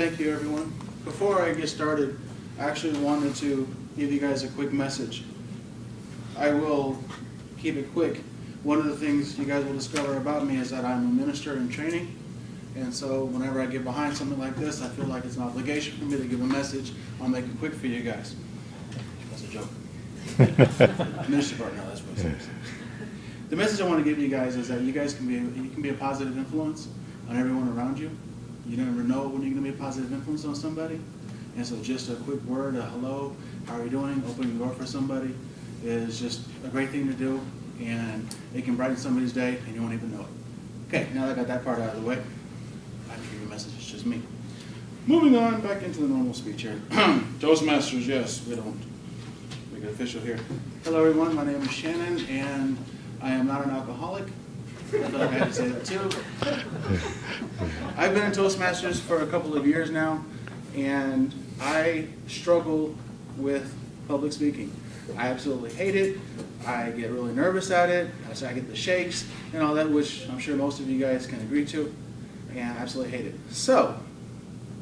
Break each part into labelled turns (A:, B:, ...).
A: Thank you, everyone. Before I get started, I actually wanted to give you guys a quick message. I will keep it quick. One of the things you guys will discover about me is that I'm a minister in training, and so whenever I get behind something like this, I feel like it's an obligation for me to give a message. I'll make it quick for you guys. That's a joke. Minister partner, that's what it says. The message I want to give you guys is that you guys can be a positive influence on everyone around you. You never know when you're going to be a positive influence on somebody. And so just a quick word, a hello, how are you doing, opening the door for somebody is just a great thing to do, and it can brighten somebody's day and you won't even know it. Okay, now that I got that part out of the way, I can give you a message, it's just me. Moving on back into the normal speech here. Toastmasters, yes, we don't make it official here. Hello everyone, my name is Shannon, and I am not an alcoholic. I feel like I had to say that too. I've been in Toastmasters for a couple of years now, and I struggle with public speaking. I absolutely hate it. I get really nervous at it. I get the shakes and all that, which I'm sure most of you guys can agree to, and I absolutely hate it. So,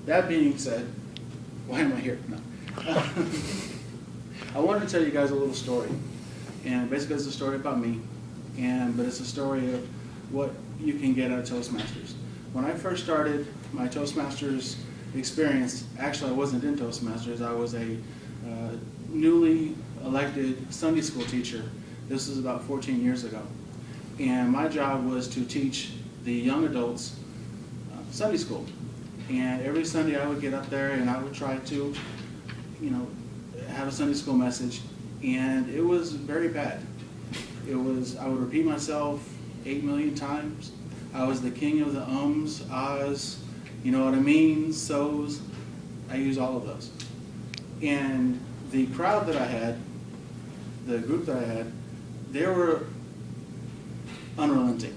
A: that being said, why am I here? No. I wanted to tell you guys a little story, and basically it's a story about me, but it's a story of what you can get out of Toastmasters. When I first started my Toastmasters experience, actually I wasn't in Toastmasters. I was a newly elected Sunday school teacher. This was about 14 years ago. And my job was to teach the young adults Sunday school. And every Sunday I would get up there and I would try to, have a Sunday school message. And it was very bad. I would repeat myself 8 million times. I was the king of the ums, ahs, you know what I mean, so's. I use all of those. And the crowd that I had, the group that I had, they were unrelenting.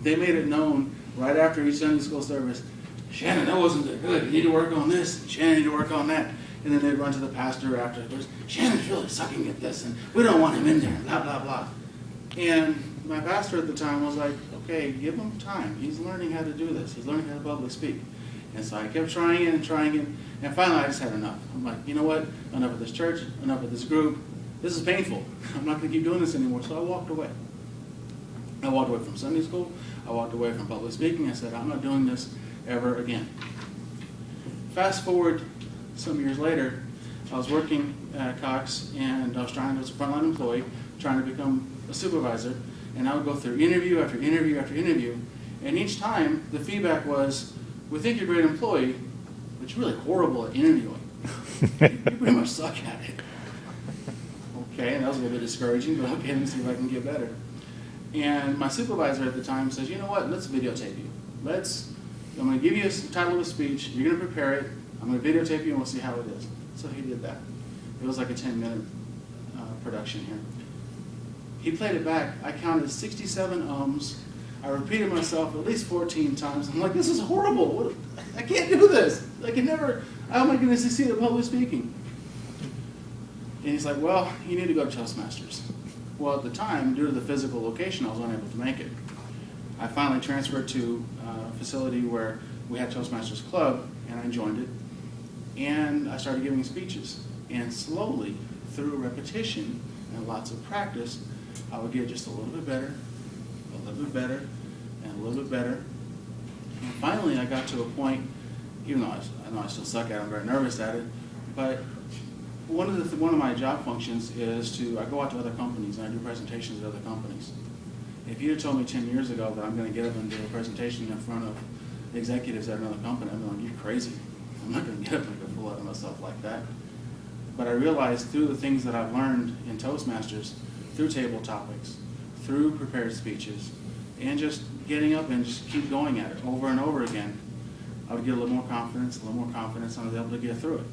A: They made it known right after each Sunday school service, Shannon, that wasn't that good. You need to work on this. Shannon, you need to work on that. And then they'd run to the pastor afterwards. Shannon's really sucking at this, and we don't want him in there, blah, blah, blah. And my pastor at the time was like, okay, give him time. He's learning how to do this. He's learning how to publicly speak. And so I kept trying it, and finally I just had enough. I'm like, you know what? Enough of this church, enough of this group. This is painful. I'm not going to keep doing this anymore. So I walked away. I walked away from Sunday school. I walked away from public speaking. I said, I'm not doing this ever again. Fast forward some years later, I was working at Cox, and I was a frontline employee, trying to become a supervisor, and I would go through interview after interview after interview, and each time the feedback was, we think you're a great employee, but you're really horrible at interviewing. You pretty much suck at it. Okay, and that was a little bit discouraging, but okay, let me see if I can get better. And my supervisor at the time says, you know what, let's videotape you. I'm going to give you a title of a speech, you're going to prepare it, I'm going to videotape you and we'll see how it is. So he did that. It was like a 10-minute production here. He played it back. I counted 67 ums. I repeated myself at least 14 times. I'm like, this is horrible. I can't do this. I can never, how am I going to succeed at public speaking? And he's like, well, you need to go to Toastmasters. Well, at the time, due to the physical location, I was unable to make it. I finally transferred to a facility where we had Toastmasters Club, and I joined it. And I started giving speeches. And slowly, through repetition and lots of practice, I would get just a little bit better, a little bit better, and a little bit better. And finally, I got to a point, even though I know I still suck at it, I'm very nervous at it, but one of my job functions is I go out to other companies and I do presentations at other companies. If you had told me 10 years ago that I'm going to get up and do a presentation in front of executives at another company, I'd be like, you're crazy. I'm not going to get up and make a fool out of myself like that. But I realized through the things that I've learned in Toastmasters, through table topics, through prepared speeches, and just getting up and just keep going at it over and over again, I would get a little more confidence, and I was able to get through it.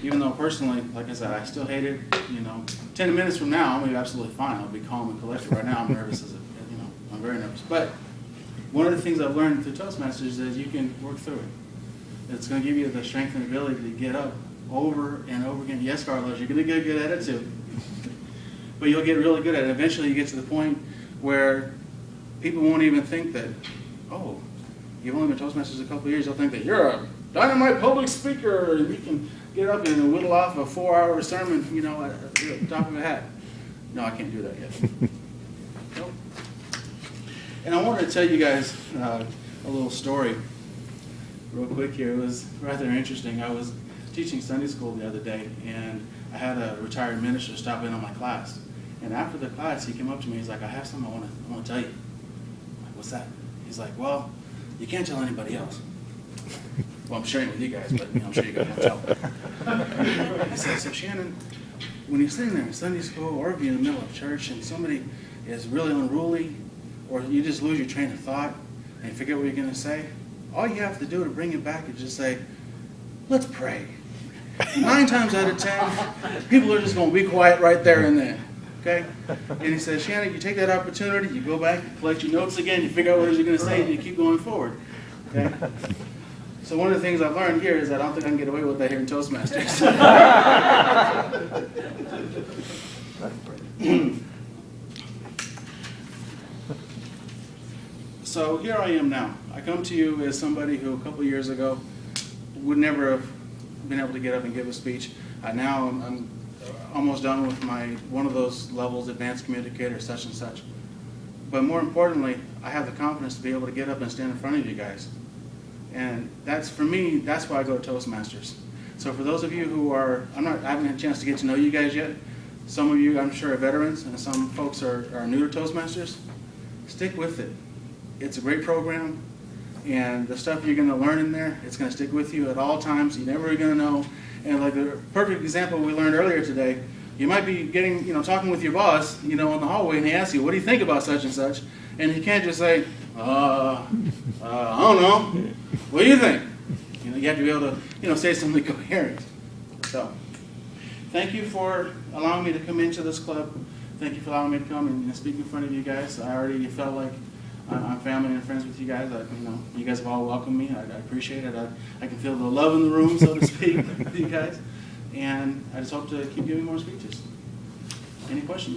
A: Even though personally, like I said, I still hate it. 10 minutes from now, I'll be absolutely fine. I'll be calm and collected. Right now, I'm nervous I'm very nervous. But one of the things I've learned through Toastmasters is you can work through it. It's going to give you the strength and ability to get up over and over again. Yes, Carlos, you're going to get good at it too. But you'll get really good at it. Eventually, you get to the point where people won't even think that, oh, you've only been Toastmasters a couple of years. They'll think that you're a dynamite public speaker, and you can get up and whittle off a 4-hour sermon, you know, at the top of a hat. No, I can't do that yet. Nope. And I wanted to tell you guys a little story real quick here. It was rather interesting. I was teaching Sunday school the other day, and I had a retired minister stop in on my class. And after the class, he came up to me. He's like, I have something I want to tell you. I'm like, what's that? He's like, well, you can't tell anybody else. Well, I'm sharing with you guys, but I'm sure you guys won't tell. He said, so Shannon, when you're sitting there in Sunday school or if you're in the middle of church and somebody is really unruly, or you just lose your train of thought and you forget what you're going to say, all you have to do to bring it back is just say, let's pray. 9 times out of 10, people are just going to be quiet right there and then. Okay? And he says, Shannon, you take that opportunity, you go back, collect your notes again, you figure out what it is you're going to say, and you keep going forward. Okay? So one of the things I've learned here is that I don't think I can get away with that here in Toastmasters. So here I am now. I come to you as somebody who a couple years ago would never have been able to get up and give a speech. Now I'm almost done with one of those levels, advanced communicator, such and such. But more importantly, I have the confidence to be able to get up and stand in front of you guys. And that's, for me, that's why I go to Toastmasters. So for those of you who are, I haven't had a chance to get to know you guys yet. Some of you, I'm sure, are veterans, and some folks are new to Toastmasters. Stick with it. It's a great program, and the stuff you're going to learn in there, it's going to stick with you at all times. You're never going to know. And like the perfect example we learned earlier today, you might be talking with your boss, in the hallway, and he asks you, what do you think about such and such? And you can't just say, I don't know. What do you think? You have to be able to, say something coherent. So, thank you for allowing me to come into this club. Thank you for allowing me to come and speak in front of you guys. I already felt like I'm family and friends with you guys. You guys have all welcomed me. I appreciate it. I can feel the love in the room, so to speak, with you guys. And I just hope to keep giving more speeches. Any questions?